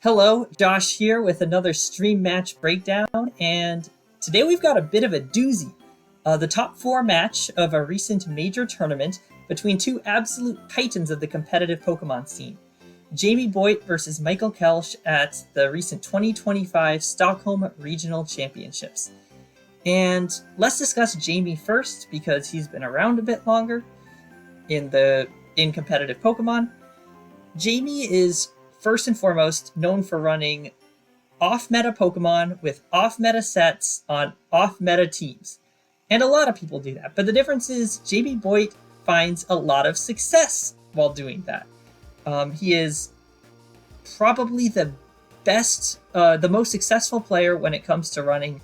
Hello, Josh here with another stream match breakdown, and today we've got a bit of a doozy. The top 4 match of a recent major tournament between two absolute titans of the competitive Pokemon scene. Jamie Boyt versus Michael Kelsch at the recent 2025 Stockholm Regional Championships. And let's discuss Jamie first because he's been around a bit longer in competitive Pokemon. Jamie is first and foremost known for running off-meta Pokemon with off-meta sets on off-meta teams. And a lot of people do that, but the difference is Jamie Boyt finds a lot of success while doing that. He is probably the most successful player when it comes to running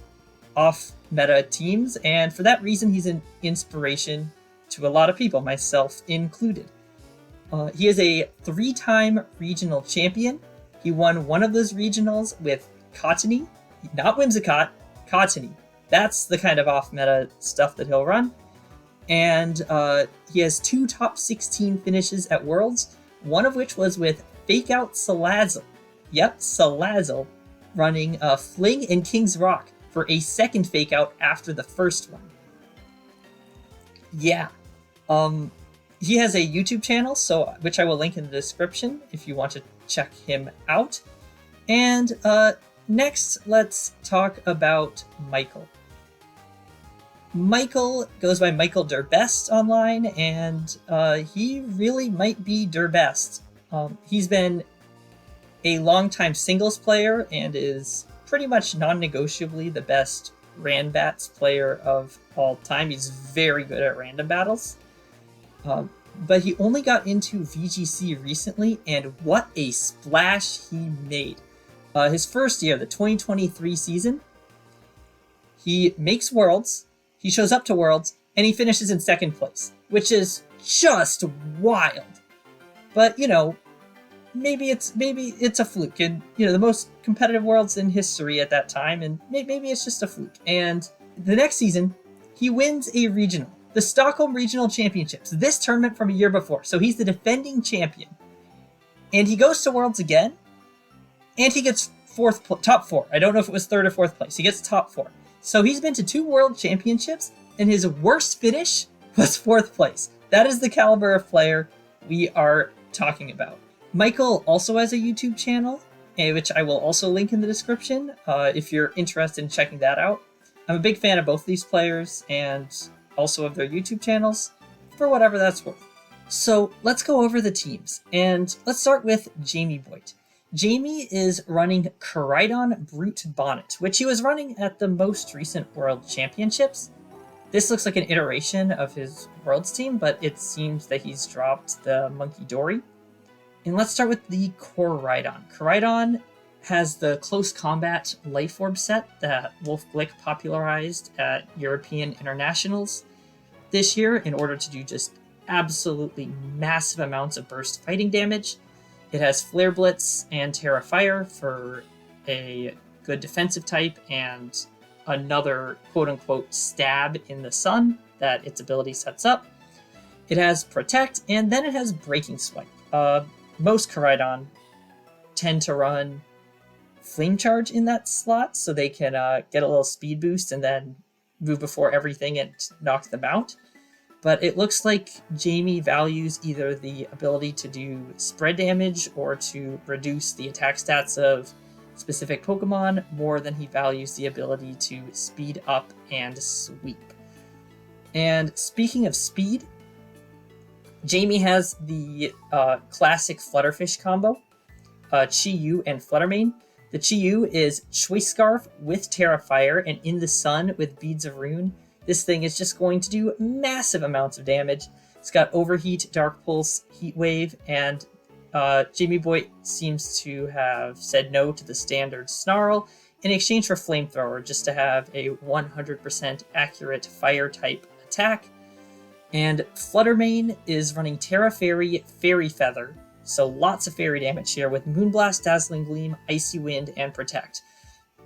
off-meta teams, and for that reason he's an inspiration to a lot of people, myself included. He is a 3-time regional champion. He won one of those regionals with Cottony, not Whimsicott, Cottony. That's the kind of off-meta stuff that he'll run. And he has 2 top 16 finishes at Worlds, one of which was with Fake Out Salazzle. Yep, Salazzle, running Fling and King's Rock for a second Fake Out after the first one. Yeah. He has a YouTube channel, which I will link in the description if you want to check him out. And next, let's talk about Michael. Michael goes by Michael Durbest online, and he really might be Durbest. He's been a longtime singles player and is pretty much non-negotiably the best Ranbats player of all time. He's very good at random battles. But he only got into VGC recently, and what a splash he made. His first year, the 2023 season, he makes Worlds, he shows up to Worlds, and he finishes in second place, which is just wild. But, maybe it's a fluke, and, the most competitive Worlds in history at that time, and maybe it's just a fluke. And the next season, he wins a regional. The Stockholm Regional Championships, this tournament from a year before. So he's the defending champion. And he goes to Worlds again, and he gets top 4. I don't know if it was 3rd or 4th place. He gets top 4. So he's been to 2 World Championships, and his worst finish was 4th place. That is the caliber of player we are talking about. Michael also has a YouTube channel, which I will also link in the description if you're interested in checking that out. I'm a big fan of both these players, and also of their YouTube channels, for whatever that's worth. So let's go over the teams, and let's start with Jamie Boyt. Jamie is running Koraidon Brute Bonnet, which he was running at the most recent World Championships. This looks like an iteration of his Worlds team, but it seems that he's dropped the Monkey Dory. And let's start with the Koraidon. Koraidon has the Close Combat Life Orb set that Wolf Glick popularized at European Internationals this year in order to do just absolutely massive amounts of burst fighting damage. It has Flare Blitz and Terra Fire for a good defensive type and another quote-unquote stab in the sun that its ability sets up. It has Protect, and then it has Breaking Swipe. Most Koraidon tend to run Flame Charge in that slot, so they can get a little speed boost and then move before everything and knock them out. But it looks like Jamie values either the ability to do spread damage or to reduce the attack stats of specific Pokemon more than he values the ability to speed up and sweep. And speaking of speed, Jamie has the classic Flutterfish combo, Chi-Yu and Fluttermane. The Chi-Yu is Choice Scarf with Terra Fire and In the Sun with Beads of Rune. This thing is just going to do massive amounts of damage. It's got Overheat, Dark Pulse, Heat Wave, and Jamie Boyt seems to have said no to the standard Snarl in exchange for Flamethrower, just to have a 100% accurate Fire-type attack. And Fluttermane is running Terra Fairy, Fairy Feather, so lots of fairy damage here with Moonblast, Dazzling Gleam, Icy Wind, and Protect.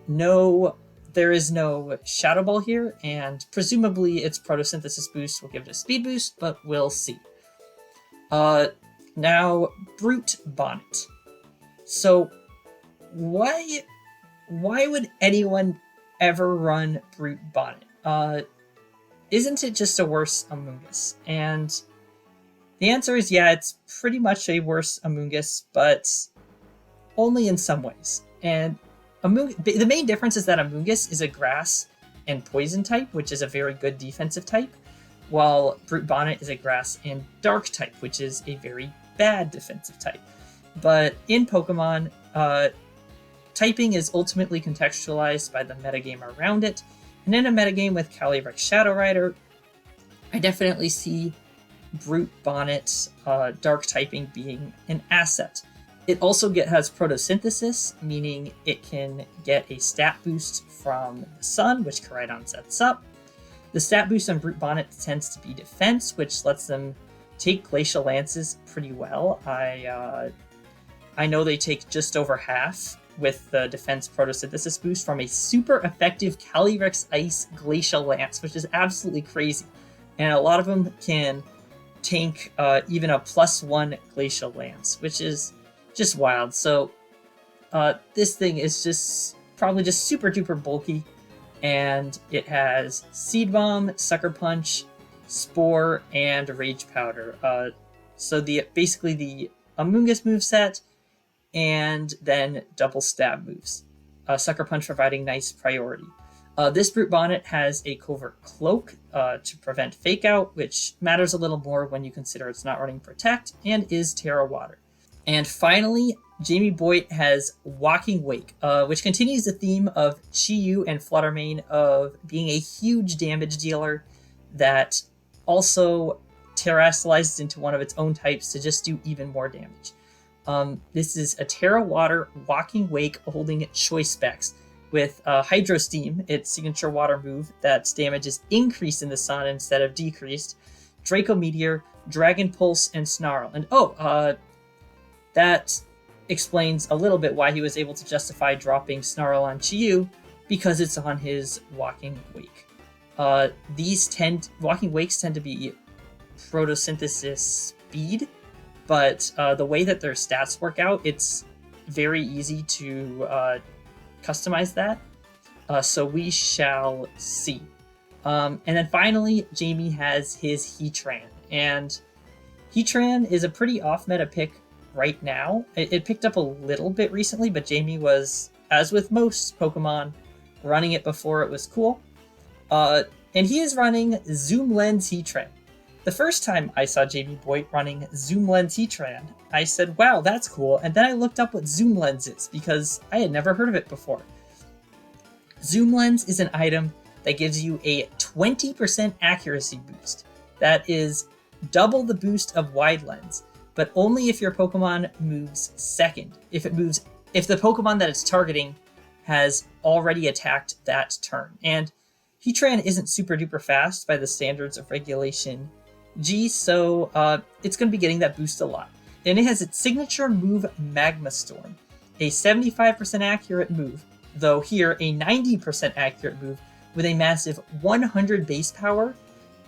There is no Shadow Ball here, and presumably its Photosynthesis boost will give it a speed boost, but we'll see. Now, Brute Bonnet. So why would anyone ever run Brute Bonnet? Isn't it just a worse Amoonguss? And the answer is yeah, it's pretty much a worse Amoonguss, but only in some ways. And the main difference is that Amoonguss is a grass and poison type, which is a very good defensive type, while Brute Bonnet is a grass and dark type, which is a very bad defensive type. But in Pokemon, typing is ultimately contextualized by the metagame around it, and in a metagame with Calyrex Shadow Rider, I definitely see Brute Bonnet dark typing being an asset. It also has photosynthesis, meaning it can get a stat boost from the sun, which Koraidon sets up. The stat boost on Brute Bonnet tends to be defense, which lets them take Glacial Lances pretty well. I know they take just over half with the defense photosynthesis boost from a super effective Calyrex Ice Glacial Lance, which is absolutely crazy. And a lot of them can tank even a +1 Glacial Lance, which is just wild. So this thing is just probably just super duper bulky, and it has Seed Bomb, Sucker Punch, Spore, and Rage Powder. So basically the Amoonguss moveset, and then double stab moves. Sucker Punch providing nice priority. This Brute Bonnet has a Covert Cloak to prevent Fake Out, which matters a little more when you consider it's not running Protect, and is Terra Water. And finally, Jamie Boyt has Walking Wake, which continues the theme of Chi-Yu and Fluttermane of being a huge damage dealer that also terrestrializes into one of its own types to just do even more damage. This is a Terra Water Walking Wake holding Choice Specs with Hydro Steam, its signature water move that's damage is increased in the sun instead of decreased, Draco Meteor, Dragon Pulse, and Snarl. And that explains a little bit why he was able to justify dropping Snarl on Chi-Yu, because it's on his Walking Wake. Walking Wakes tend to be photosynthesis speed, but the way that their stats work out, it's very easy to customize that. So we shall see. And then finally, Jamie has his Heatran. And Heatran is a pretty off-meta pick right now. It picked up a little bit recently, but Jamie was, as with most Pokemon, running it before it was cool. And he is running Zoom Lens Heatran. The first time I saw Jamie Boyt running Zoom Lens Heatran, I said, wow, that's cool. And then I looked up what Zoom Lens is, because I had never heard of it before. Zoom Lens is an item that gives you a 20% accuracy boost. That is double the boost of Wide Lens, but only if your Pokemon moves second. If the Pokemon that it's targeting has already attacked that turn. And Heatran isn't super duper fast by the standards of Regulation G, so it's going to be getting that boost a lot. And it has its signature move, Magma Storm, a 75% accurate move, though here a 90% accurate move with a massive 100 base power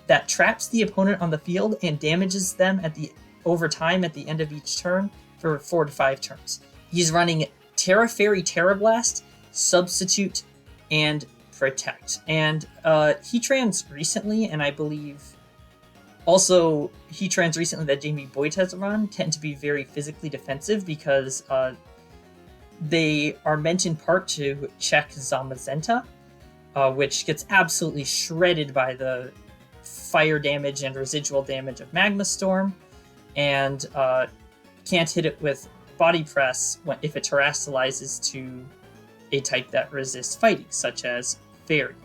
that traps the opponent on the field and damages them over time at the end of each turn for 4 to 5 turns. He's running Terra Fairy Terra Blast, Substitute, and Protect. And Heatrans recently, and I believe also Heatrans recently that Jamie Boyt has run, tend to be very physically defensive because they are meant in part to check Zamazenta, which gets absolutely shredded by the fire damage and residual damage of Magma Storm, and can't hit it with Body Press if it terrestrializes to a type that resists fighting, such as Fairy.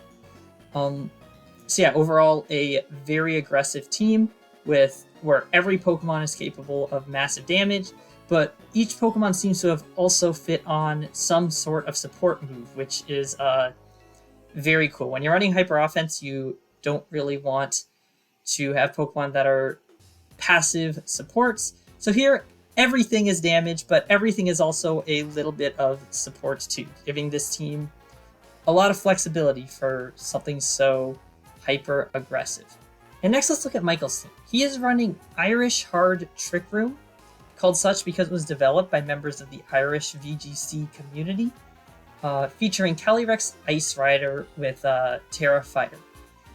So yeah, overall a very aggressive team where every Pokemon is capable of massive damage, but each Pokemon seems to have also fit on some sort of support move, which is very cool. When you're running Hyper Offense, you don't really want to have Pokemon that are passive supports. So here, everything is damage, but everything is also a little bit of support too, giving this team a lot of flexibility for something so hyper aggressive. And next, let's look at Michael's team. He is running Irish Hard Trick Room, called such because it was developed by members of the Irish VGC community, featuring Calyrex Ice Rider with Terra Fire.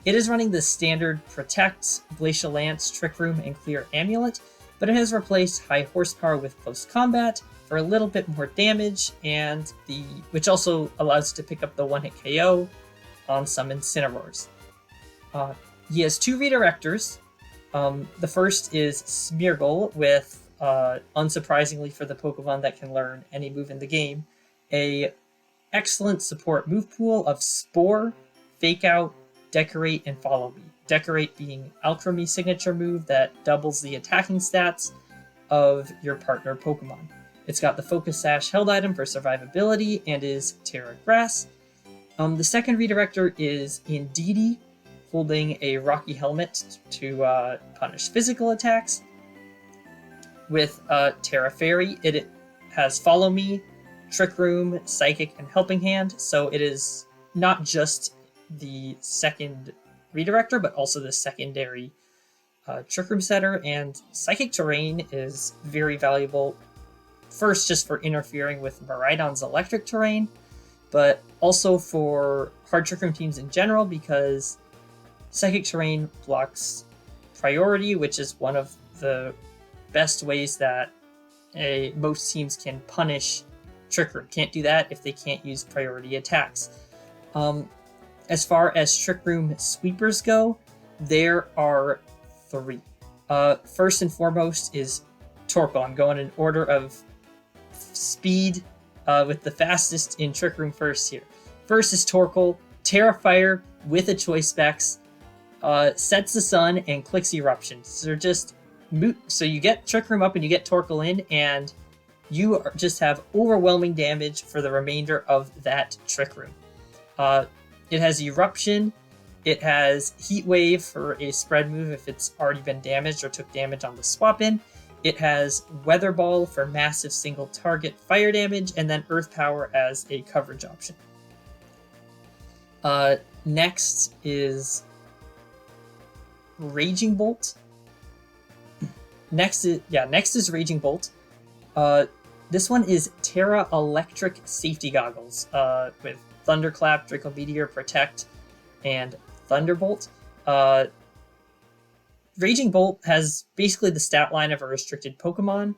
It is running the standard Protect, Glacial Lance, Trick Room, and Clear Amulet, but it has replaced High Horsepower with Close Combat for a little bit more damage, and which also allows it to pick up the one-hit KO on some Incineroars. He has 2 Redirectors. The first is Smeargle with, unsurprisingly for the Pokemon that can learn any move in the game, a excellent support move pool of Spore, Fake Out, Decorate, and Follow Me. Decorate being Alchemy signature move that doubles the attacking stats of your partner Pokemon. It's got the Focus Sash held item for survivability and is Terra Grass. The second Redirector is Indeedee, holding a Rocky Helmet to punish physical attacks. With Terra Fairy, it has Follow Me, Trick Room, Psychic, and Helping Hand, so it is not just the second Redirector, but also the secondary Trick Room setter, and Psychic Terrain is very valuable, first just for interfering with Miraidon's electric terrain, but also for hard Trick Room teams in general, because Psychic Terrain blocks priority, which is one of the best ways that most teams can punish Trick Room. Can't do that if they can't use priority attacks. As far as Trick Room sweepers go, there are 3. First and foremost is Torkoal. I'm going in order of speed with the fastest in Trick Room first here. First is Torkoal, Terra Fire with a Choice Specs, Sets the Sun, and clicks Eruption. So just so you get Trick Room up and you get Torkoal in, and you just have overwhelming damage for the remainder of that Trick Room. It has Eruption, it has Heat Wave for a spread move if it's already been damaged or took damage on the swap in. It has Weather Ball for massive single target fire damage, and then Earth Power as a coverage option. Next is Raging Bolt. Next is Raging Bolt. This one is Terra Electric Safety Goggles with Thunderclap, Draco Meteor, Protect, and Thunderbolt. Raging Bolt has basically the stat line of a restricted Pokemon,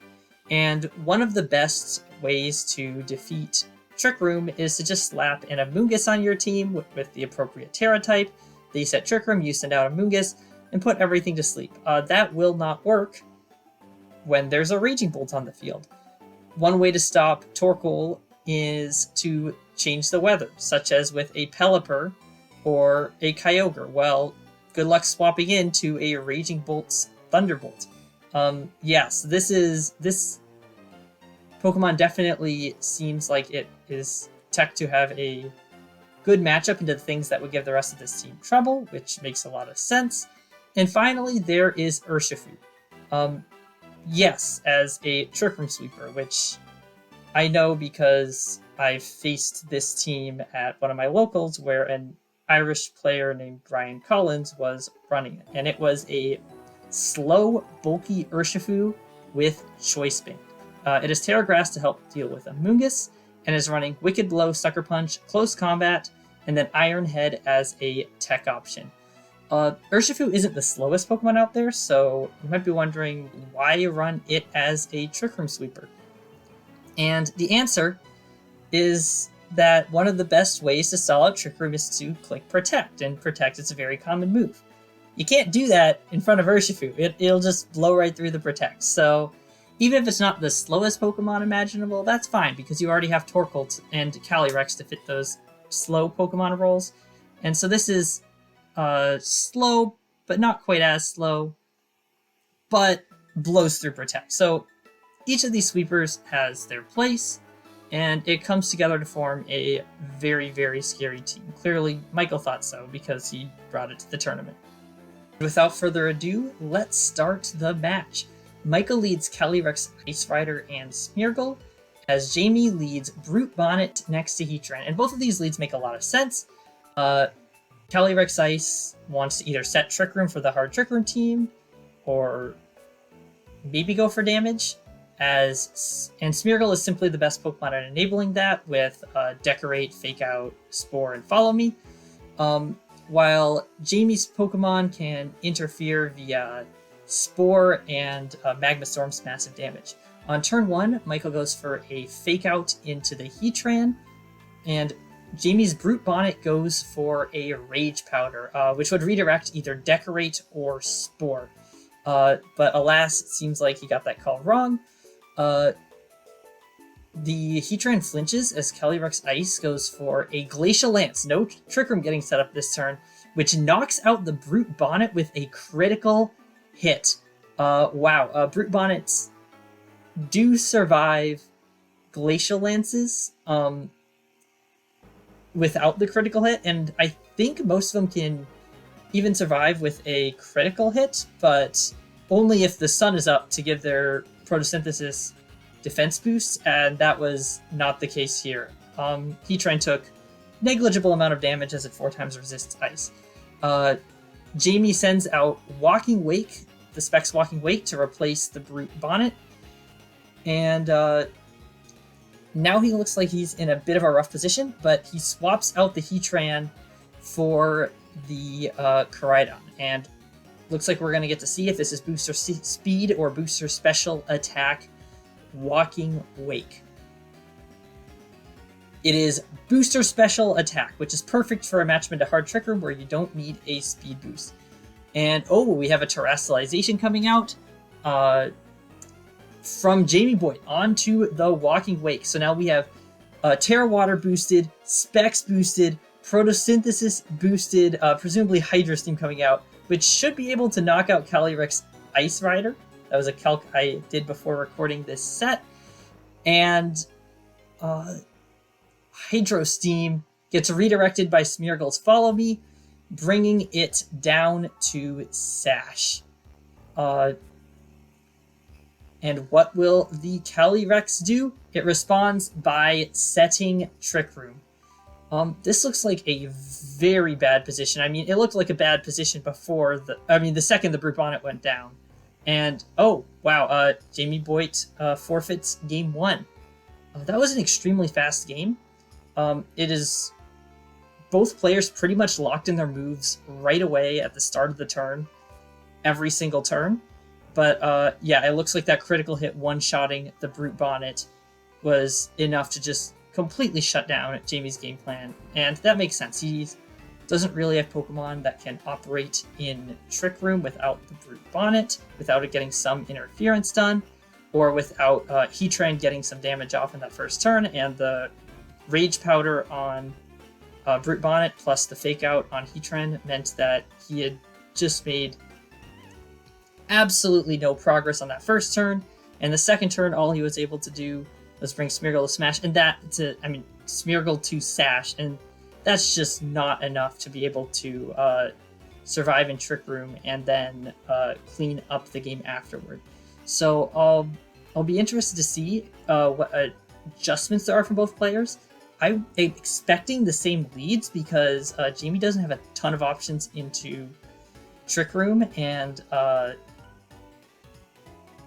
and one of the best ways to defeat Trick Room is to just slap an Amoonguss on your team with the appropriate Terra type. They set Trick Room, you send out Amoonguss, and put everything to sleep. That will not work when there's a Raging Bolt on the field. One way to stop Torkoal is to change the weather, such as with a Pelipper or a Kyogre. Well, good luck swapping into a Raging Bolt's Thunderbolt. Yes, this Pokemon definitely seems like it is tech to have a good matchup into the things that would give the rest of this team trouble, which makes a lot of sense. And finally, there is Urshifu. Yes, as a Trick Room sweeper, which I know because I've faced this team at one of my locals where an Irish player named Brian Collins was running it. And it was a slow, bulky Urshifu with Choice Band. It is Terra Grass to help deal with Amoonguss, and is running Wicked Blow, Sucker Punch, Close Combat, and then Iron Head as a tech option. Urshifu isn't the slowest Pokemon out there, so you might be wondering why run it as a Trick Room sweeper. And the answer is that one of the best ways to stall out Trick Room is to click Protect, and Protect is a very common move. You can't do that in front of Urshifu. It'll just blow right through the Protect. So even if it's not the slowest Pokemon imaginable, that's fine, because you already have Torkoal and Calyrex to fit those slow Pokemon rolls. And so this is slow, but not quite as slow, but blows through Protect. So each of these sweepers has their place, and it comes together to form a very, very scary team. Clearly, Michael thought so, because he brought it to the tournament. Without further ado, let's start the match. Michael leads Calyrex, Ice Rider, and Smeargle, as Jamie leads Brute Bonnet next to Heatran. And both of these leads make a lot of sense. Calyrex Ice wants to either set Trick Room for the hard Trick Room team, or maybe go for damage, and Smeargle is simply the best Pokemon at enabling that with Decorate, Fake Out, Spore, and Follow Me. While Jamie's Pokemon can interfere via Spore and Magma Storm's massive damage. On turn 1, Michael goes for a Fake Out into the Heatran, and Jamie's Brute Bonnet goes for a Rage Powder, which would redirect either Decorate or Spore. But alas, it seems like he got that call wrong. The Heatran flinches as Calyrex Ice goes for a Glacial Lance. No Trick Room getting set up this turn, which knocks out the Brute Bonnet with a critical hit. Wow. Brute Bonnets do survive Glacial Lances without the critical hit, and I think most of them can even survive with a critical hit, but only if the sun is up to give their photosynthesis defense boost, and that was not the case here. Heatran took negligible amount of damage as it 4 times resists ice. Jamie sends out Walking Wake, the Specs Walking Wake, to replace the Brute Bonnet, and now he looks like he's in a bit of a rough position, but he swaps out the Heatran for the Koraidon, and looks like we're going to get to see if this is Booster Speed or Booster Special Attack Walking Wake. It is Booster Special Attack, which is perfect for a matchup into Hard Trick Room where you don't need a speed boost. And oh, we have a Terrestrialization coming out from Jamie Boyt onto the Walking Wake. So now we have Terra Water boosted, Specs boosted, Photosynthesis boosted, presumably Hydro Steam coming out, which should be able to knock out Calyrex Ice Rider. That was a calc I did before recording this set. And Hydro Steam gets redirected by Smeargle's Follow Me, bringing it down to Sash. And what will the Calyrex do? It responds by setting Trick Room. This looks like a very bad position. I mean, it looked like a bad position before the second the Brute Bonnet went down. And, oh, wow, Jamie Boyt forfeits game 1. That was an extremely fast game. It is both players pretty much locked in their moves right away at the start of the turn, every single turn. But, yeah, it looks like that critical hit one-shotting the Brute Bonnet was enough to just completely shut down Jamie's game plan, and that makes sense. He doesn't really have Pokemon that can operate in Trick Room without the Brute Bonnet, without it getting some interference done, or without Heatran getting some damage off in that first turn, and the Rage Powder on Brute Bonnet plus the Fake Out on Heatran meant that he had just made absolutely no progress on that first turn, and the second turn all he was able to do was bring Smeargle to Smash, and Smeargle to Sash, and that's just not enough to be able to survive in Trick Room and then clean up the game afterward. So I'll be interested to see what adjustments there are from both players. I'm expecting the same leads because Jamie doesn't have a ton of options into Trick Room, and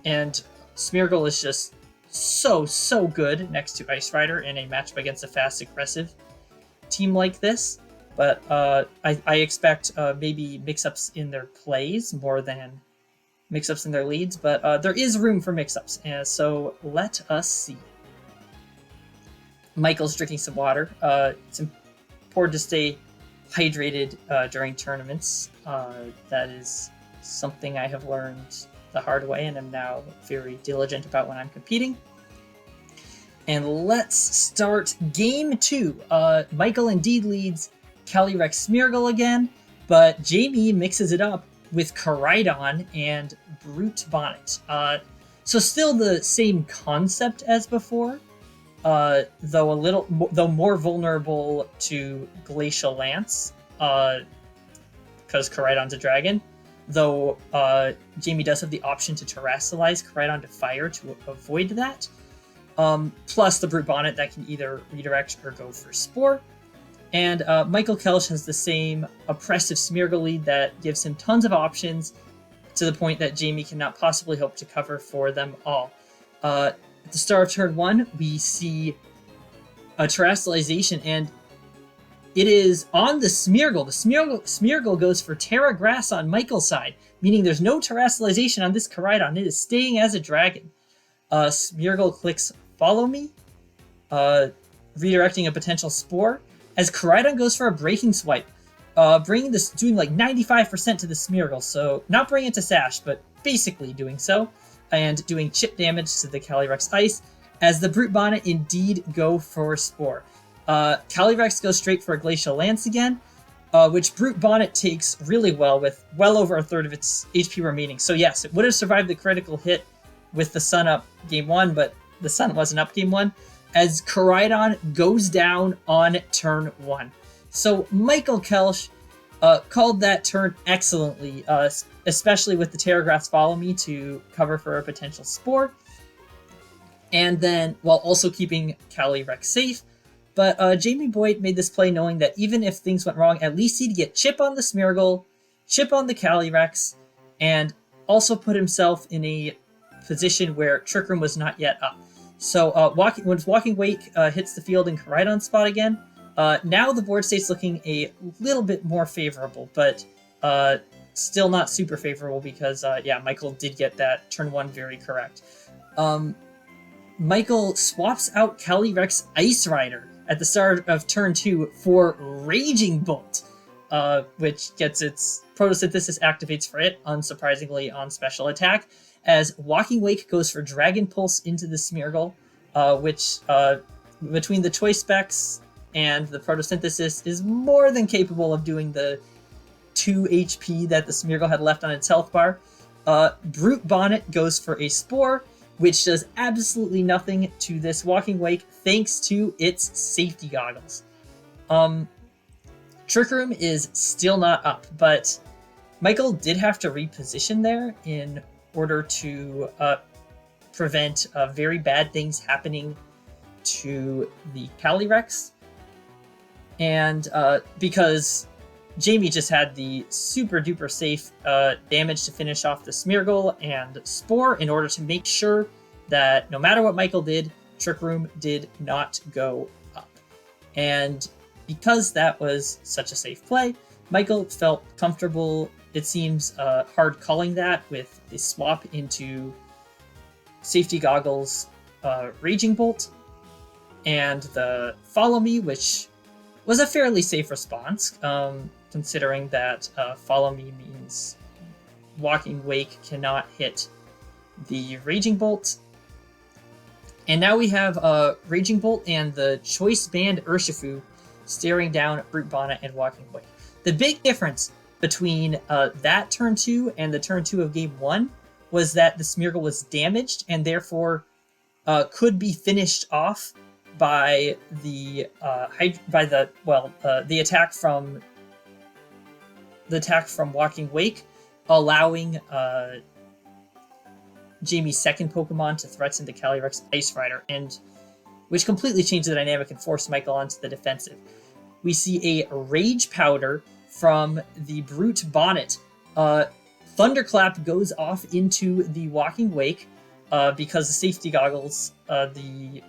Smeargle is just so good next to Ice Rider in a matchup against a fast, aggressive team like this. But I expect maybe mix-ups in their plays more than mix-ups in their leads. But there is room for mix-ups, so let us see. Michael's drinking some water. It's important to stay hydrated during tournaments. That is something I have learned the hard way and am now very diligent about when I'm competing. And let's start game 2. Michael indeed leads Calyrex Smeargle again, but Jamie mixes it up with Koraidon and Brute Bonnet. So still the same concept as before, though more vulnerable to Glacial Lance, because Koraidon's a dragon. Though Jamie does have the option to Terrestrialize Koraidon to Fire to avoid that. Plus the Brute Bonnet that can either redirect or go for Spore. And Michael Kelsch has the same oppressive Smeargle lead that gives him tons of options to the point that Jamie cannot possibly hope to cover for them all. At the start of turn 1, we see a terrestrialization, and it is on the Smeargle. The Smeargle goes for Terra Grass on Michael's side, meaning there's no terrestrialization on this Koraidon. It is staying as a dragon. Smeargle clicks Follow Me, redirecting a potential Spore, as Koraidon goes for a Breaking Swipe, doing like 95% to the Smeargle, so not bringing it to Sash, but basically doing so, and doing chip damage to the Calyrex Ice, as the Brute Bonnet indeed go for Spore. Calyrex goes straight for a Glacial Lance again, which Brute Bonnet takes really well, with well over a third of its HP remaining. So yes, it would have survived the critical hit with the Sun up game 1, but the Sun wasn't up game 1, as Koraidon goes down on turn 1. So Michael Kelsch called that turn excellently, especially with the Terra Grass Follow Me to cover for a potential Spore, and then while also keeping Calyrex safe. But Jamie Boyt made this play knowing that even if things went wrong, at least he'd get chip on the Smeargle, chip on the Calyrex, and also put himself in a position where Trick Room was not yet up. So once Walking Wake hits the field in Koraidon's spot again, now the board state's looking a little bit more favorable, but still not super favorable because, yeah, Michael did get that turn 1 very correct. Michael swaps out Calyrex Ice Rider at the start of turn 2 for Raging Bolt, which gets its photosynthesis activates for it, unsurprisingly on special attack, as Walking Wake goes for Dragon Pulse into the Smeargle, which between the choice specs and the photosynthesis is more than capable of doing the 2 HP that the Smeargle had left on its health bar. Brute Bonnet goes for a Spore, which does absolutely nothing to this Walking Wake thanks to its safety goggles. Trick Room is still not up, but Michael did have to reposition there in order to prevent very bad things happening to the Calyrex. And because Jamie just had the super duper safe damage to finish off the Smeargle and Spore in order to make sure that no matter what Michael did, Trick Room did not go up. And because that was such a safe play, Michael felt comfortable, it seems, hard calling that with the swap into Safety Goggles Raging Bolt and the Follow Me, which was a fairly safe response, considering that Follow Me means Walking Wake cannot hit the Raging Bolt. And now we have Raging Bolt and the Choice Band Urshifu staring down at Brute Bonnet and Walking Wake. The big difference between that turn 2 and the turn 2 of game 1 was that the Smeargle was damaged and therefore could be finished off by the attack from Walking Wake, allowing Jamie's second Pokemon to threaten the Calyrex Ice Rider, and which completely changed the dynamic and forced Michael onto the defensive. We see a Rage Powder from the Brute Bonnet. Thunderclap goes off into the Walking Wake because the safety goggles, the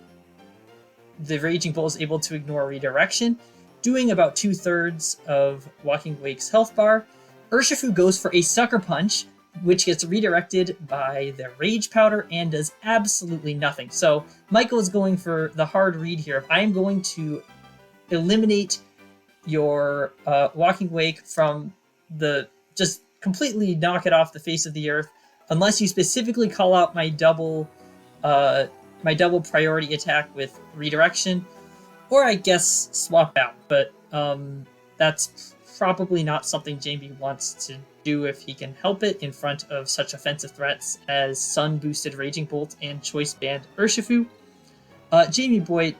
Raging Bolt is able to ignore redirection, doing about 2/3 of Walking Wake's health bar. Urshifu goes for a Sucker Punch, which gets redirected by the Rage Powder and does absolutely nothing. So Michael is going for the hard read here. If I am going to eliminate your Walking Wake from just completely knock it off the face of the earth, unless you specifically call out my double priority attack with redirection, or I guess swap out. But that's probably not something Jamie wants to do if he can help it in front of such offensive threats as Sun-boosted Raging Bolt and Choice Band Urshifu. Jamie Boyt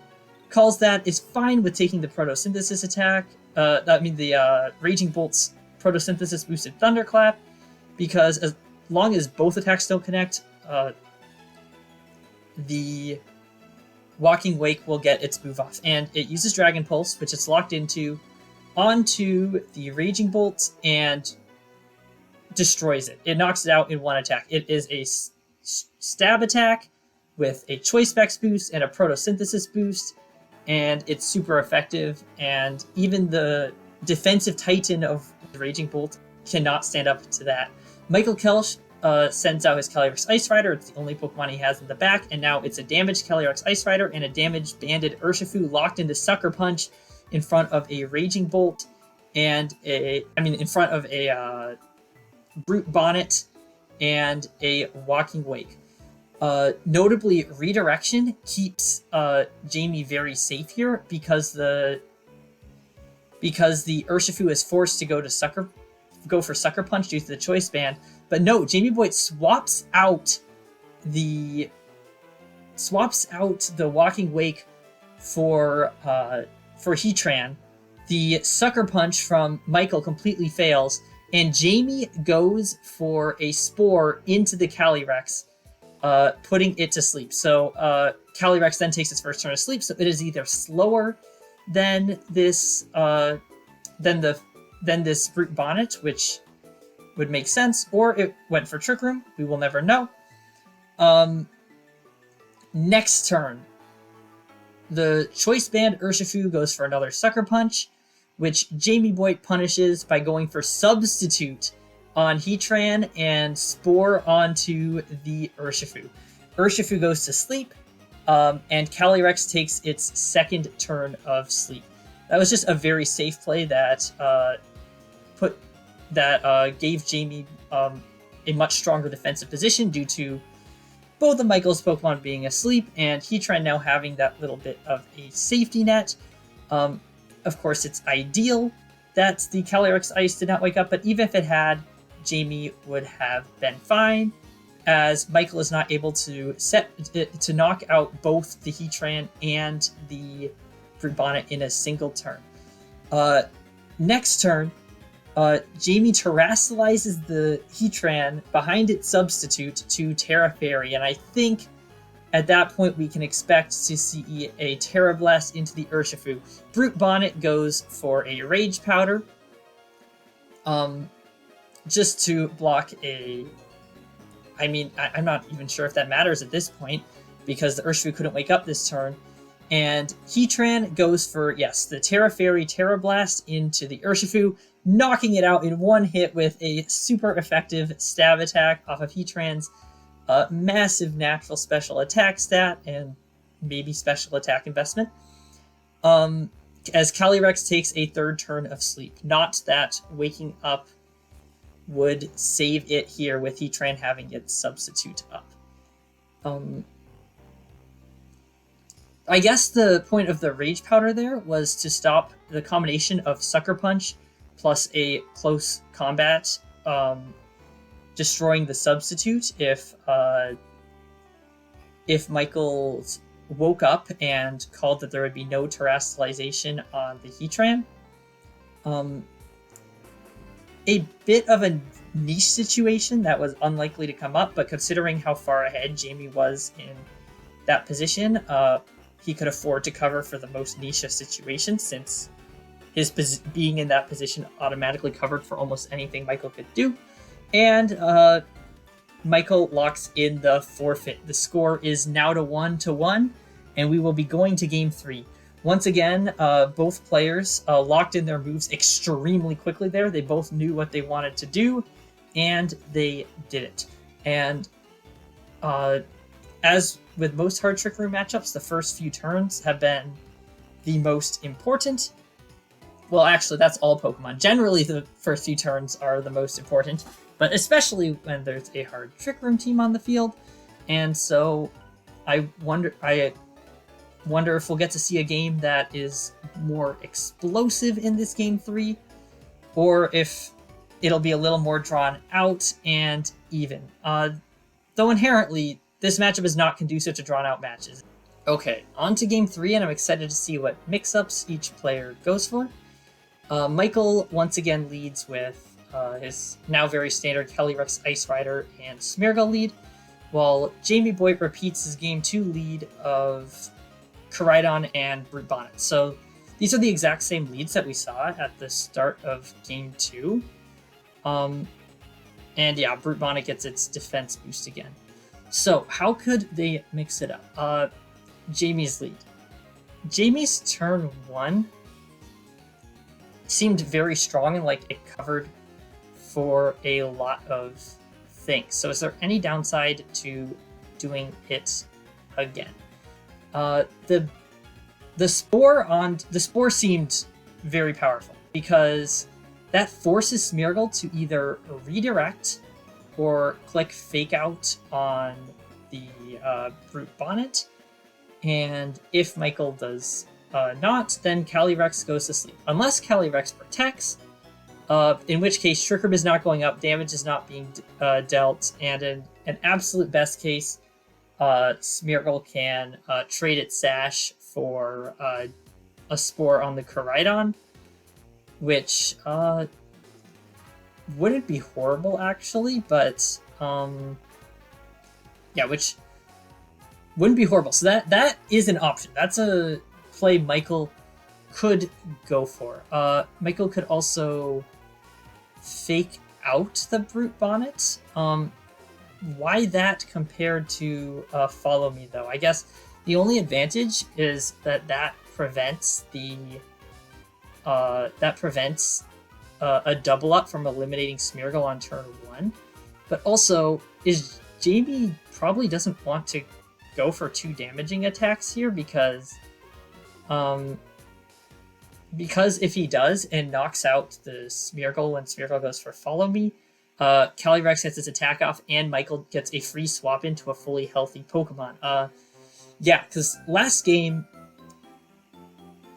calls that is fine with taking the photosynthesis attack. The Raging Bolt's photosynthesis boosted Thunderclap, because as long as both attacks don't connect, the Walking Wake will get its move off, and it uses Dragon Pulse, which it's locked onto the Raging Bolt and destroys it. It knocks it out in one attack. It is a stab attack with a Choice Specs boost and a Photosynthesis boost, and it's super effective. And even the defensive Titan of the Raging Bolt cannot stand up to that. Michael Kelsch sends out his Calyrex Ice Rider. It's the only Pokemon he has in the back, and now it's a damaged Calyrex Ice Rider and a damaged banded Urshifu locked into Sucker Punch in front of a Raging Bolt and in front of a Brute Bonnet and a Walking Wake. Notably, Redirection keeps Jamie very safe here because the Urshifu is forced to go for Sucker Punch due to the Choice Band. But no, Jamie Boyt swaps out the Walking Wake for Heatran. The Sucker Punch from Michael completely fails, and Jamie goes for a Spore into the Calyrex, putting it to sleep. So Calyrex then takes its first turn of sleep, so it is either slower than this Brute Bonnet, which would make sense, or it went for Trick Room. We will never know. Next turn, the Choice Band Urshifu goes for another Sucker Punch, which Jamie Boyt punishes by going for Substitute on Heatran and Spore onto the Urshifu. Urshifu goes to sleep, and Calyrex takes its second turn of sleep. That was just a very safe play that gave Jamie a much stronger defensive position due to both of Michael's Pokemon being asleep and Heatran now having that little bit of a safety net. Of course, it's ideal that the Calyrex Ice did not wake up, but even if it had, Jamie would have been fine, as Michael is not able to knock out both the Heatran and the Brute Bonnet in a single turn. Next turn, Jamie terrestrializes the Heatran behind its Substitute to Terra Fairy, and I think at that point we can expect to see a Terra Blast into the Urshifu. Brute Bonnet goes for a Rage Powder, just to block a... I'm not even sure if that matters at this point, because the Urshifu couldn't wake up this turn. And Heatran goes for, yes, the Terra Fairy Terra Blast into the Urshifu, knocking it out in one hit with a super effective stab attack off of Heatran's massive natural special attack stat and maybe special attack investment. As Calyrex takes a third turn of sleep. Not that waking up would save it here with Heatran having its Substitute up. I guess the point of the Rage Powder there was to stop the combination of Sucker Punch plus a close combat, destroying the Substitute if Michael woke up and called that there would be no terrestrialization on the Heatran. A bit of a niche situation that was unlikely to come up, but considering how far ahead Jamie was in that position, he could afford to cover for the most niche of situations, since his being in that position automatically covered for almost anything Michael could do. And Michael locks in the forfeit. The score is now to 1-1, and we will be going to Game 3. Once again, both players locked in their moves extremely quickly there. They both knew what they wanted to do, and they did it. And as with most hard Trick Room matchups, the first few turns have been the most important. Well, actually, that's all Pokemon. Generally, the first few turns are the most important, but especially when there's a hard Trick Room team on the field. And so I wonder if we'll get to see a game that is more explosive in this Game 3, or if it'll be a little more drawn out and even. Though inherently, this matchup is not conducive to drawn-out matches. Okay, on to Game 3, and I'm excited to see what mix-ups each player goes for. Michael once again leads with his now very standard Calyrex Ice Rider and Smeargle lead, while Jamie Boyt repeats his Game 2 lead of Koraidon and Brute Bonnet. So these are the exact same leads that we saw at the start of Game 2. And yeah, Brute Bonnet gets its defense boost again. So how could they mix it up? Jamie's lead. Jamie's turn 1 seemed very strong and like it covered for a lot of things. So is there any downside to doing it again? The spore seemed very powerful because that forces Smeargle to either redirect or click Fake Out on the Brute Bonnet, and if Michael does not, then Calyrex goes to sleep. Unless Calyrex protects, in which case Trick Room is not going up, damage is not being dealt, and in an absolute best case, Smeargle can trade its Sash for a Spore on the Koraidon, which wouldn't be horrible actually, but yeah, which wouldn't be horrible. So that is an option. That's a play Michael could go for. Michael could also Fake Out the Brute Bonnet. Why that compared to Follow Me though? I guess the only advantage is that prevents the a double up from eliminating Smeargle on turn 1. But also, is Jamie probably doesn't want to go for 2 damaging attacks here because if he does and knocks out the Smeargle when Smeargle goes for Follow Me, Calyrex gets his attack off and Michael gets a free swap into a fully healthy Pokemon. Yeah, because last game,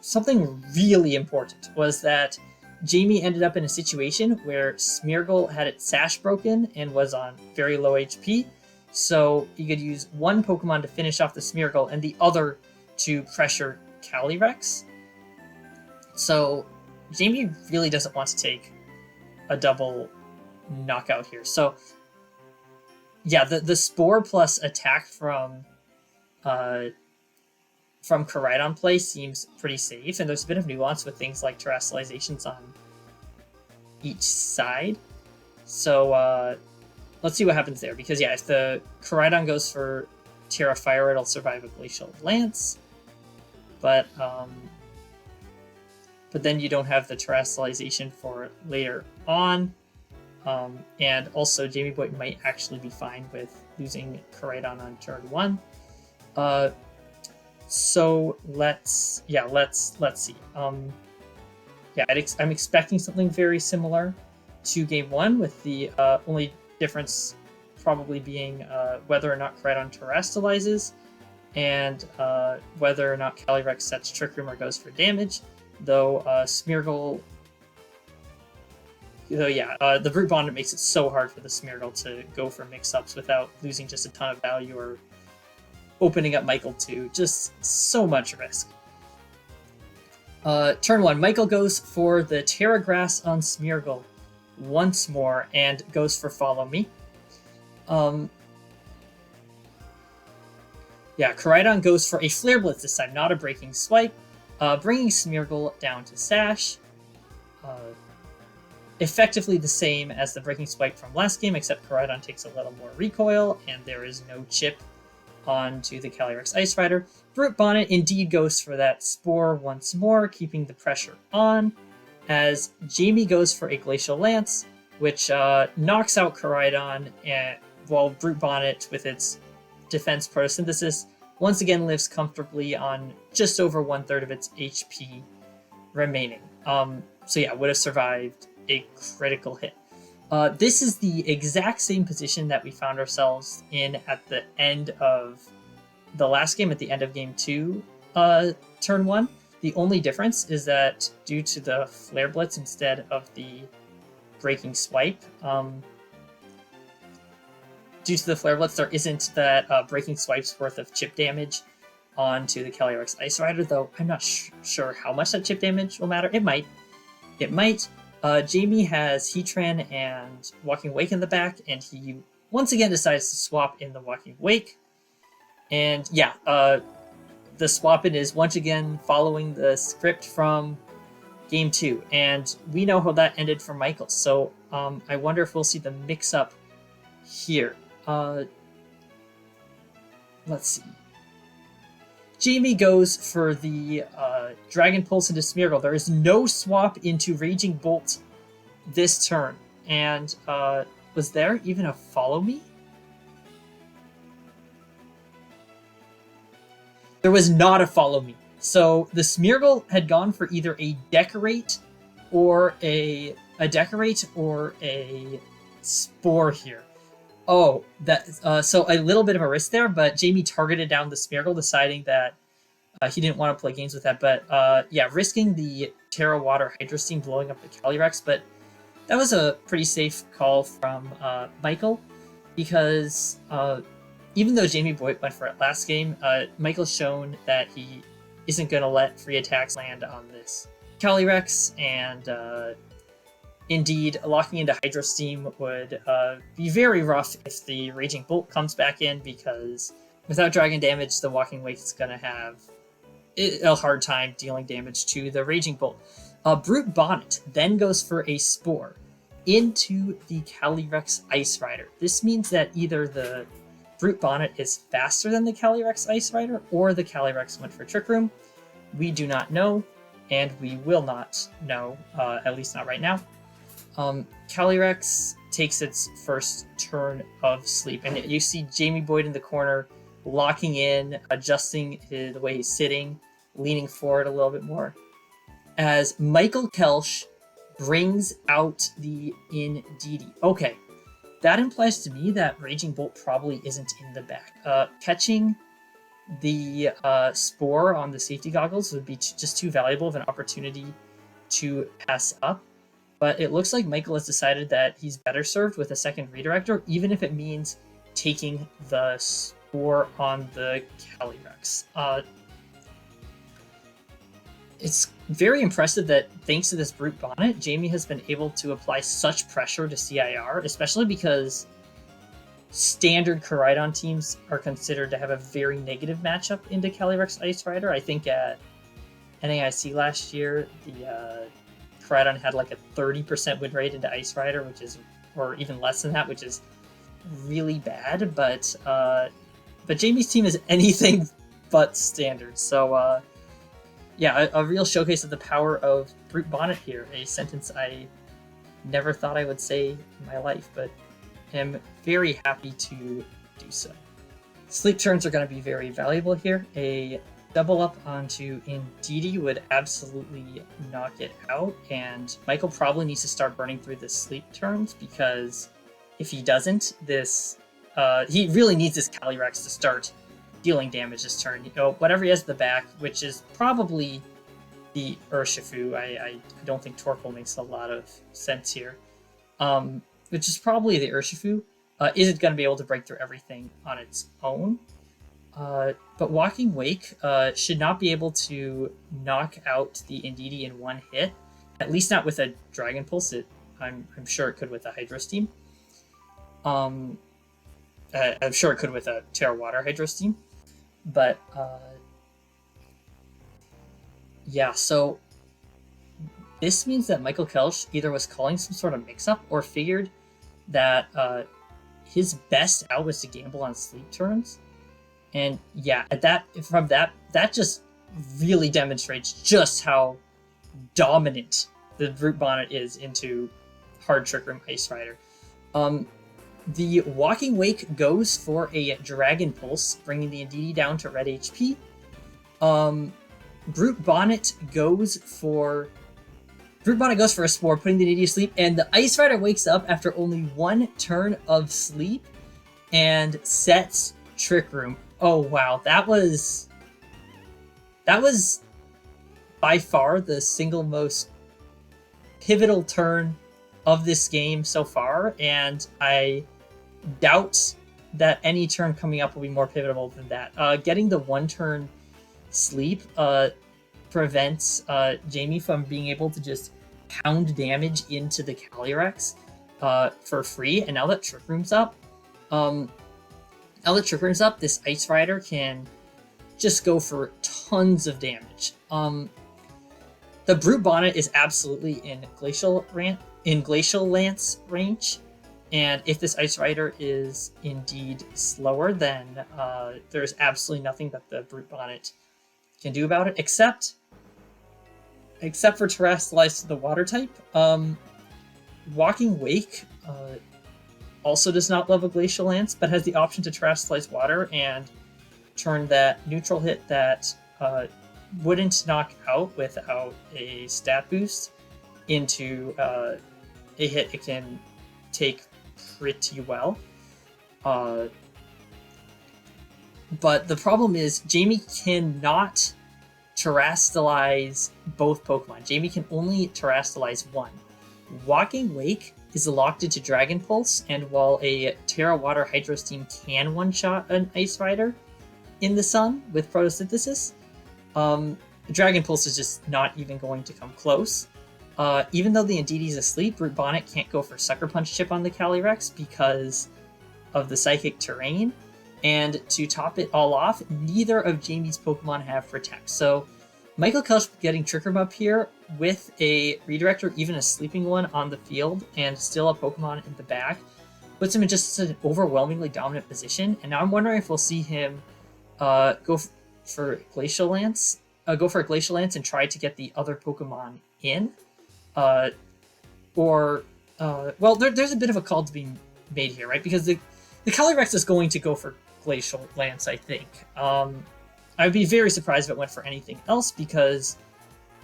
something really important was that Jamie ended up in a situation where Smeargle had its Sash broken and was on very low HP, so he could use one Pokemon to finish off the Smeargle and the other to pressure Calyrex. So Jamie really doesn't want to take a double knockout here. So yeah, the Spore plus attack from Koraidon play seems pretty safe, and there's a bit of nuance with things like terrestrializations on each side. So let's see what happens there, because yeah, if the Koraidon goes for Terra Fire, it'll survive a Glacial Lance, but then you don't have the terrestrialization for it later on, and also Jamie Boyt might actually be fine with losing Koraidon on turn 1. So let's see. Yeah, I'm expecting something very similar to game 1, with the only difference probably being whether or not Koraidon terrestrializes and whether or not Calyrex sets Trick Room or goes for damage. Though Smeargle, the Brute Bonnet makes it so hard for the Smeargle to go for mix-ups without losing just a ton of value or opening up Michael to just so much risk. Turn 1, Michael goes for the Terra Grass on Smeargle once more and goes for Follow Me. Yeah, Koraidon goes for a Flare Blitz this time, not a Breaking Swipe, bringing Smeargle down to Sash. Effectively the same as the Breaking Swipe from last game, except Koraidon takes a little more recoil, and there is no chip onto the Calyrex Ice Rider. Brute Bonnet indeed goes for that Spore once more, keeping the pressure on, as Jamie goes for a Glacial Lance, which knocks out Koraidon, while Brute Bonnet, with its defense photosynthesis, once again lives comfortably on just over 1/3 of its HP remaining. So yeah, would have survived a critical hit. This is the exact same position that we found ourselves in at the end of the last game, at the end of game 2, turn 1. The only difference is that due to the Flare Blitz instead of the Breaking Swipe, there isn't that Breaking Swipe's worth of chip damage onto the Calyrex Ice Rider, though I'm not sure how much that chip damage will matter. It might. Jamie has Heatran and Walking Wake in the back, and he once again decides to swap in the Walking Wake. And yeah, the swap in is once again following the script from game 2, and we know how that ended for Michael. So I wonder if we'll see the mix-up here. let's see. Jamie goes for the Dragon Pulse into Smeargle. There is no swap into Raging Bolt this turn. And was there even a Follow Me? There was not a Follow Me. So the Smeargle had gone for either a Decorate or a Decorate or a Spore here. Oh, that so a little bit of a risk there, but Jamie targeted down the Smeargle, deciding that he didn't want to play games with that. But yeah, risking the Terra Water Hydro Steam blowing up the Calyrex, but that was a pretty safe call from Michael, because even though Jamie Boyt went for it last game, Michael's shown that he isn't going to let free attacks land on this Calyrex, and indeed, locking into Hydro Steam would be very rough if the Raging Bolt comes back in, because without Dragon damage, the Walking Wake is going to have a hard time dealing damage to the Raging Bolt. Brute Bonnet then goes for a Spore into the Calyrex Ice Rider. This means that either the Brute Bonnet is faster than the Calyrex Ice Rider, or the Calyrex went for Trick Room. We do not know, and we will not know, at least not right now. Calyrex takes its first turn of sleep, and you see Jamie Boyt in the corner, locking in, adjusting the way he's sitting, leaning forward a little bit more, as Michael Kelsch brings out the Indeedee. Okay, that implies to me that Raging Bolt probably isn't in the back. Catching the Spore on the safety goggles would be just too valuable of an opportunity to pass up. But it looks like Michael has decided that he's better served with a second Redirector, even if it means taking the Spore on the Calyrex. It's very impressive that thanks to this Brute Bonnet, Jamie has been able to apply such pressure to CIR, especially because standard Koraidon teams are considered to have a very negative matchup into Calyrex Ice Rider. I think at NAIC last year, the Koraidon had like a 30% win rate into Ice Rider, which is, or even less than that, which is really bad. But Jamie's team is anything but standard. So yeah, a real showcase of the power of Brute Bonnet here. A sentence I never thought I would say in my life, but am very happy to do so. Sleep turns are going to be very valuable here. A double up onto Indeedee would absolutely knock it out, and Michael probably needs to start burning through the sleep turns, because if he doesn't, he really needs this Calyrex to start dealing damage this turn. You know, whatever he has at the back, which is probably the Urshifu. I don't think Torkoal makes a lot of sense here. Which is probably the Urshifu. Isn't going to be able to break through everything on its own. But Walking Wake should not be able to knock out the Indeedee in one hit. At least not with a Dragon Pulse. I'm sure it could with a Hydro Steam. I'm sure it could with a Terra Water Hydro Steam. But yeah, so this means that Michael Kelsch either was calling some sort of mix-up or figured that his best out was to gamble on sleep turns. And yeah, that just really demonstrates just how dominant the Brute Bonnet is into Hard Trick Room Ice Rider. The Walking Wake goes for a Dragon Pulse, bringing the Indeedee down to red HP. Brute Bonnet goes for a Spore, putting the Indeedee to sleep, and the Ice Rider wakes up after only one turn of sleep and sets Trick Room. Oh wow, that was by far the single most pivotal turn of this game so far, and I doubt that any turn coming up will be more pivotal than that. Getting the one turn sleep prevents Jamie from being able to just pound damage into the Calyrex for free, and now that Trick Room's up, this Ice Rider can just go for tons of damage. The Brute Bonnet is absolutely in Glacial Lance range, And if this Ice Rider is indeed slower, then there's absolutely nothing that the Brute Bonnet can do about it, except for Terrestrialize to the Water type. Walking Wake also does not love a Glacial Lance, but has the option to Terrestrialize Water and turn that neutral hit that wouldn't knock out without a stat boost into a hit it can take pretty well. But the problem is Jamie cannot Terrestrialize both Pokemon. Jamie can only Terrestrialize one. Walking Wake is locked into Dragon Pulse, and while a Terra Water Hydro Steam can one-shot an Ice Rider in the sun with Photosynthesis, Dragon Pulse is just not even going to come close. Even though the Indeedee is asleep, Brute Bonnet can't go for Sucker Punch Chip on the Calyrex because of the Psychic Terrain. And to top it all off, neither of Jamie's Pokemon have Protect. So Michael Kelsch getting Trick Room up here with a Redirect or even a sleeping one on the field and still a Pokemon in the back puts him in just an overwhelmingly dominant position. And now I'm wondering if we'll see him go for a Glacial Lance and try to get the other Pokemon in. Well, there's a bit of a call to be made here, right? Because the Calyrex is going to go for Glacial Lance, I think. I would be very surprised if it went for anything else because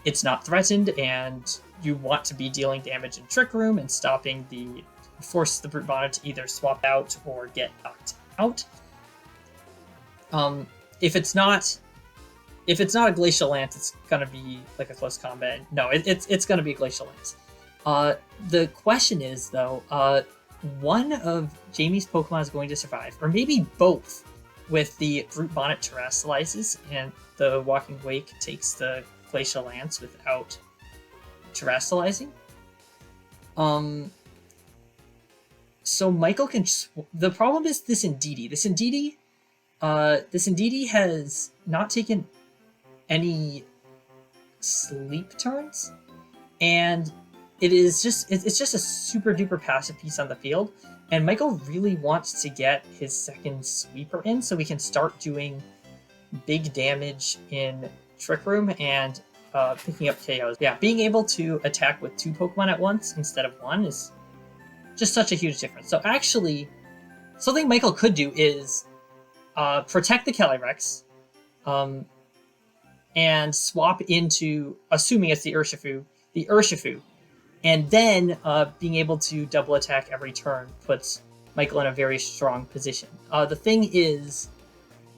it's not threatened and you want to be dealing damage in Trick Room and force the Brute Bonnet to either swap out or get knocked out. If it's not a Glacial Lance, it's gonna be like a close combat. No, it's gonna be a Glacial Lance. The question is though, one of Jamie's Pokemon is going to survive, or maybe both, with the Brute Bonnet Terrestrializes and the Walking Wake takes the Glacial Lance without Terrestrializing. So Michael can. The problem is this Indeedee. This Indeedee has not taken any sleep turns, and it's just a super duper passive piece on the field. And Michael really wants to get his second sweeper in so we can start doing big damage in Trick Room and picking up KOs. Yeah, being able to attack with two Pokemon at once instead of one is just such a huge difference. So actually, something Michael could do is protect the Calyrex and swap into, assuming it's the Urshifu, and then being able to double attack every turn puts Michael in a very strong position. The thing is,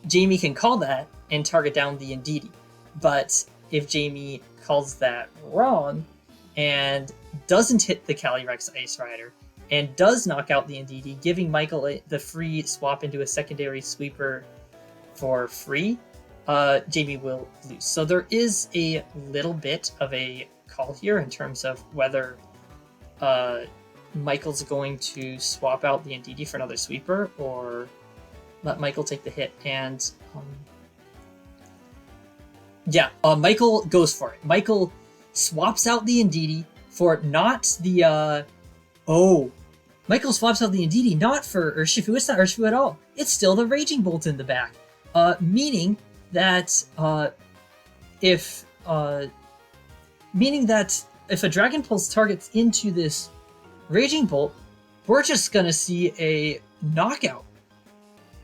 Jamie can call that and target down the Indeedee, but if Jamie calls that wrong and doesn't hit the Calyrex Ice Rider and does knock out the Indeedee, giving Michael the free swap into a secondary sweeper for free, Jamie will lose. So there is a little bit of a call here in terms of whether Michael's going to swap out the Indeedee for another sweeper or let Michael take the hit. And Michael goes for it. Michael swaps out the Indeedee for not the Michael swaps out the Indeedee not for Urshifu. It's not Urshifu at all. It's still the Raging Bolt in the back. Meaning that if a Dragon Pulse targets into this Raging Bolt, we're just gonna see a knockout.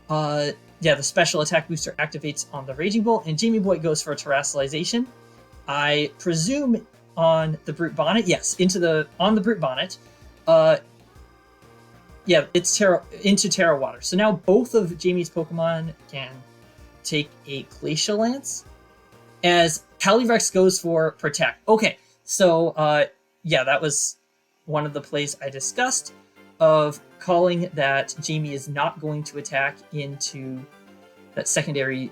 The special attack booster activates on the Raging Bolt, and Jamie Boyt goes for a Terrestrialization. I presume on the Brute Bonnet. Yes, on the Brute Bonnet. It's into Terra Water. So now both of Jamie's Pokemon can take a Glacial Lance as Calyrex goes for Protect. Okay, so that was one of the plays I discussed of calling that Jamie is not going to attack into that secondary,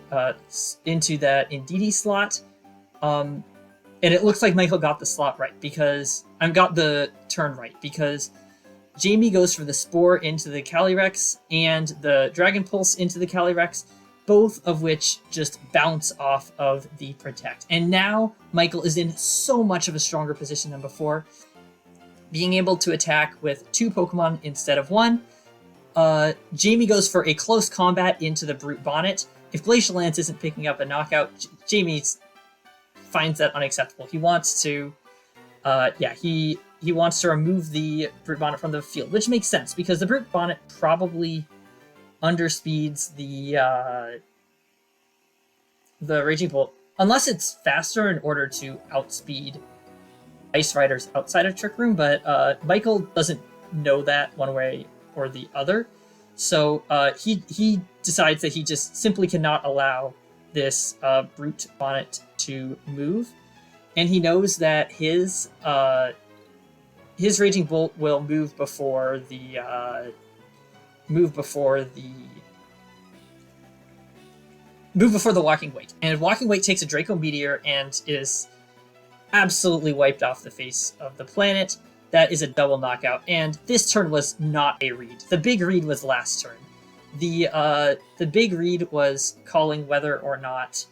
into that Indeedee slot. And it looks like Michael got the slot right because got the turn right because Jamie goes for the Spore into the Calyrex and the Dragon Pulse into the Calyrex, both of which just bounce off of the Protect. And now Michael is in so much of a stronger position than before being able to attack with 2 Pokemon instead of 1. Jamie goes for a close combat into the Brute Bonnet. If Glacial Lance isn't picking up a knockout, Jamie finds that unacceptable. He wants to, he wants to remove the Brute Bonnet from the field, which makes sense because the Brute Bonnet probably underspeeds the Raging Bolt, unless it's faster in order to outspeed Ice Riders outside of Trick Room, but Michael doesn't know that one way or the other. So he decides that he just simply cannot allow this Brute Bonnet to move. And he knows that his Raging Bolt will move before the Walking Weight. And Walking Weight takes a Draco Meteor and is absolutely wiped off the face of the planet. That is a double knockout, and this turn was not a read. The big read was last turn. The big read was calling whether or not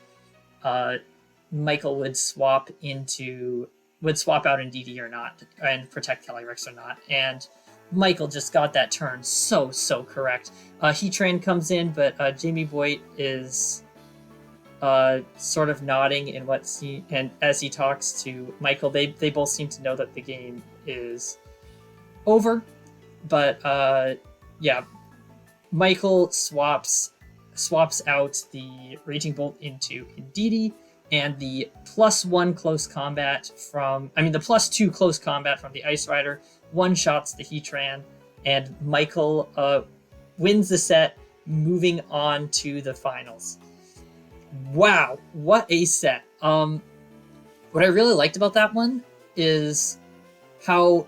Michael would swap out Indeedee or not, and protect Calyrex or not. And Michael just got that turn so correct. Heatran comes in, but Jamie Boyt is sort of nodding in and as he talks to Michael, they both seem to know that the game is over. But Michael swaps out the Raging Bolt into Indeedee, and the +2 close combat from the Ice Rider one-shots the Heatran, and Michael wins the set, moving on to the finals. Wow, what a set. What I really liked about that one is how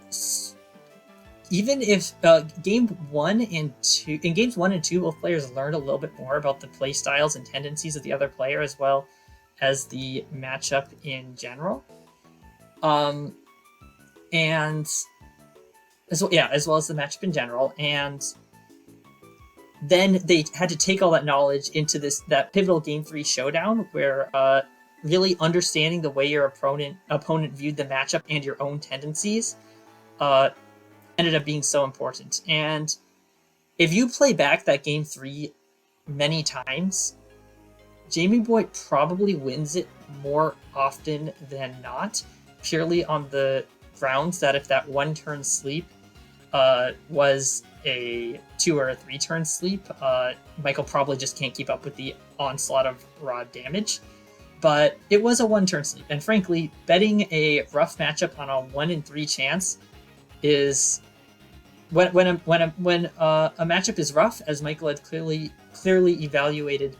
even if games 1 and 2, both players learned a little bit more about the play styles and tendencies of the other player, as well as the matchup in general. And as well as the matchup in general. And then they had to take all that knowledge into that pivotal Game 3 showdown, where really understanding the way your opponent viewed the matchup and your own tendencies ended up being so important. And if you play back that Game 3 many times, Jamie Boyt probably wins it more often than not, purely on the grounds that if that 1-turn sleep was a 2 or a 3-turn sleep, Michael probably just can't keep up with the onslaught of raw damage. But it was a 1-turn sleep, and frankly, betting a rough matchup on a 1 in 3 chance is when a matchup is rough, as Michael had clearly evaluated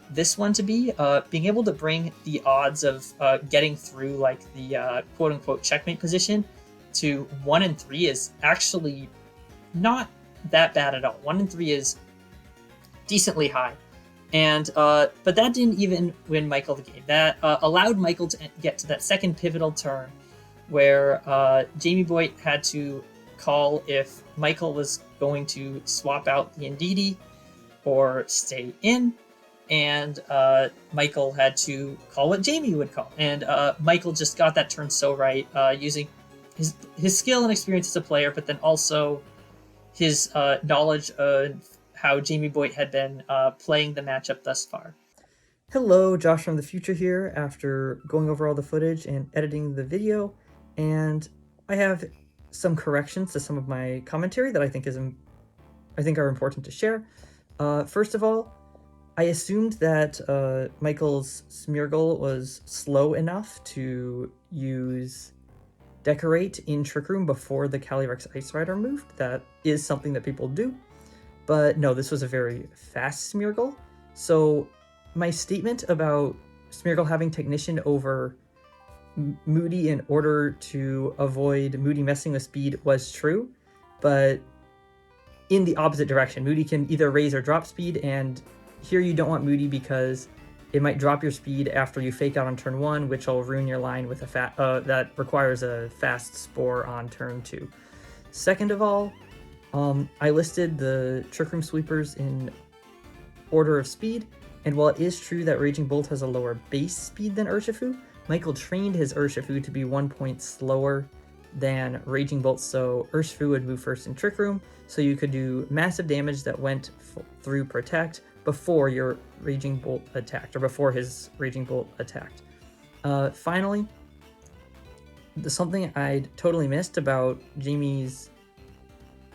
this one to be, being able to bring the odds of getting through like the quote unquote checkmate position to 1 in 3 is actually not that bad at all. 1 in 3 is decently high. And but that didn't even win Michael the game. That allowed Michael to get to that second pivotal turn where Jamie Boyt had to call if Michael was going to swap out the Indeedee or stay in, and Michael had to call what Jamie would call. And Michael just got that turn so right, using his skill and experience as a player, but then also his knowledge of how Jamie Boyt had been playing the matchup thus far. Hello, Josh from the future here after going over all the footage and editing the video, and I have some corrections to some of my commentary that I think are important to share. First of all, I assumed that Michael's Smeargle was slow enough to use Decorate in Trick Room before the Calyrex Ice Rider moved. That is something that people do. But no, this was a very fast Smeargle. So my statement about Smeargle having Technician over Moody in order to avoid Moody messing with speed was true, but in the opposite direction. Moody can either raise or drop speed, and here you don't want Moody because it might drop your speed after you fake out on turn 1, which will ruin your line with a that requires a fast Spore on turn 2. Second of all, I listed the Trick Room sweepers in order of speed, and while it is true that Raging Bolt has a lower base speed than Urshifu, Michael trained his Urshifu to be 1 point slower than Raging Bolt, so Urshifu would move first in Trick Room, so you could do massive damage that went through Protect before your Raging Bolt attacked, or before his Raging Bolt attacked. Finally, something I'd totally missed about Jamie's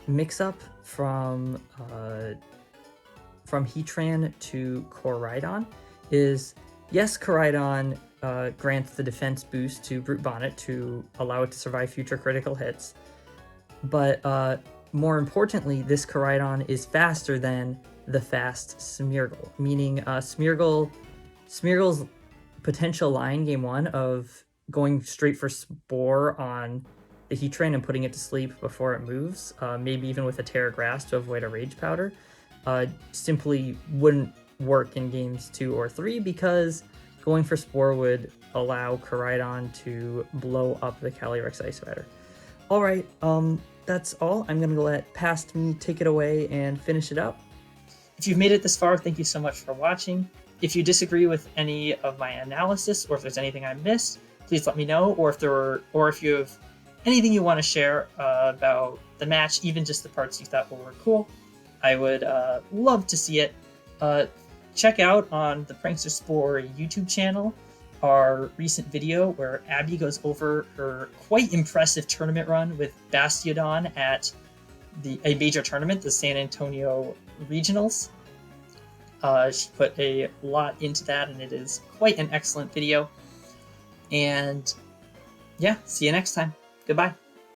mix-up from Heatran to Koraidon is, yes, Koraidon grants the defense boost to Brute Bonnet to allow it to survive future critical hits, but more importantly, this Koraidon is faster than the fast Smeargle, meaning Smeargle's potential line game 1 of going straight for Spore on the Heatran and putting it to sleep before it moves, maybe even with a Terra Grass to avoid a Rage Powder, simply wouldn't work in games 2 or 3 because going for Spore would allow Koraidon to blow up the Calyrex Ice Rider. Alright, that's all. I'm going to let Past Me take it away and finish it up. If you've made it this far, thank you so much for watching. If you disagree with any of my analysis, or if there's anything I missed, please let me know, or if you have anything you want to share about the match, even just the parts you thought were cool, I would love to see it. Check out on the Prankster Spore YouTube channel our recent video where Abby goes over her quite impressive tournament run with Bastiodon at a major tournament, the San Antonio Regionals. She put a lot into that, and it is quite an excellent video. And yeah, see you next time. Goodbye.